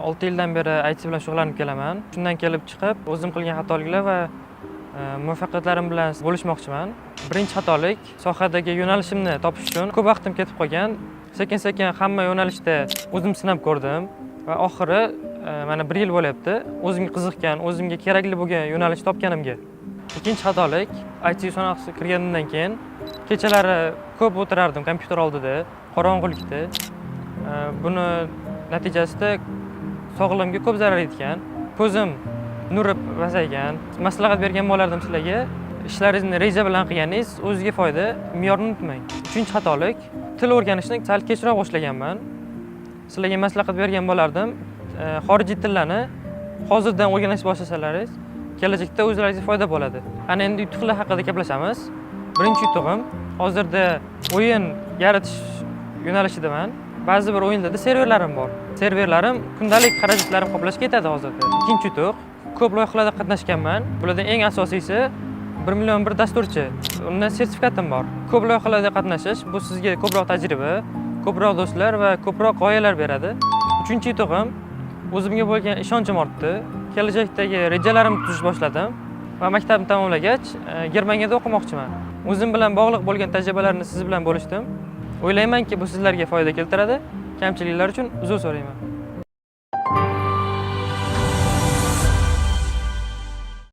6 yildan beri IT bilan shug'ullanib kelaman. Shundan kelib chiqib, o'zim qilgan xatoliklar va muvaffaqiyatlarim bilan bo'lishmoqchiman. Birinchi xatolik sohadagi yo'nalishimni topish uchun ko'p vaqtim ketib qolgan. Sekin-sekin hamma yo'nalishda o'zim sinab ko'rdim va oxiri mana 1 yil bo'lyapti. O'zimga qiziqgan, o'zimga kerakli bo'lgan yo'nalish topganimga. Ikkinchi xatolik IT sohasiga kirganimdan keyin kechalari ko'p o'tirardim kompyuter oldida, qorong'ulikda. Buni natijasida sog'lig'imga ko'p zarar yetgan. Ko'zim nuri pasaygan. Maslahat bergan bo'lardim sizlarga. Ishlaringizni reja bilan qilganingiz o'ziga foyda, me'yorni unutmang. Uchinchi xatolik til o'rganishni sal kechroq boshlaganman. Sizlarga maslahat bergan bo'lardim. Xorijiy tillarni hozirdan o'rganishni boshlasangiz, kelajakda o'zlaringizga foyda bo'ladi. Ana endi yutuqlar haqida gaplashamiz. Birinchi yutug'im hozirda o'yin yaratish yo'nalishidaman. Ba'zi bir o'yinlarda serverlarim bor. Serverlarim kundalik xarajatlarim qoplashga yetadi hozirda. Ikkinchi yutuq, ko'p loyihalarda qatnashganman. Bulardan eng asosiysi 1 million bir dasturchi. Undan sertifikatim bor. Ko'p loyihalarda qatnashish bu sizga ko'proq tajriba, ko'proq do'stlar va ko'proq g'oyalar beradi. Uchinchi yutug'im o'zimga bo'lgan ishonchim ortdi. Kelajakdagi rejalarimni tuzish boshladim va maktabni tamomlagach Germaniyada o'qimoqchiman. O'zim bilan bog'liq bo'lgan tajribalarni siz bilan bo'lishdim. O'ylaymanki, bu sizlarga foyda keltiradi. Kamchiliklar uchun uzr so'rayman.